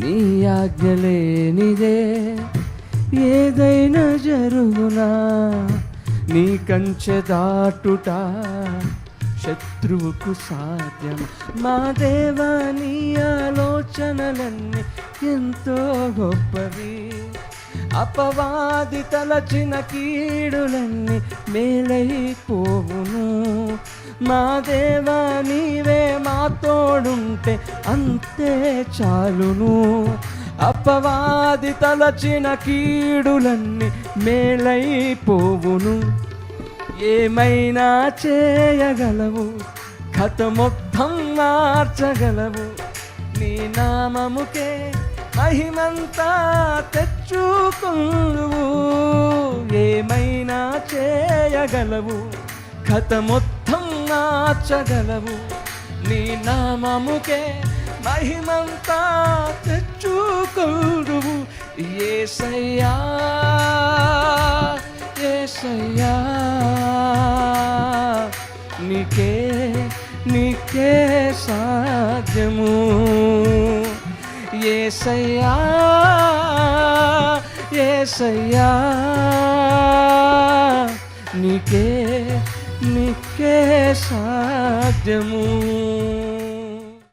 నీ ఆజ్ఞ లేనిదే ఏదైనా జరుగునా, నీ కంచె దాటుట శత్రువుకు సాధ్యం. మా దేవా నీ ఆలోచనలన్నీ ఎంతో గొప్పవి, అపవాది తలచిన కీడులన్నీ మేలైపోవును. మా దేవా నీవే మా తోడుంటే అంతే చాలును. అపవాది తలచిన కీడులన్నీ మేలైపోవును. ఏమైనా చేయగలవు, కథ మొత్తం మార్చగలవు. నీ నామముకే మహిమంతా తెచ్చుకుందువు. ఏమైనా చేయగలవు, కథ మొత్తం మార్చగలవు. నీ నామముకే మహిమంతా తెచ్చుకుందువు. యేసయ్యా యేసయ్యా, నీకే నీకే సాధ్యము. యేసయ్యా యేసయ్యా, నీకే నీకే సాధ్యము.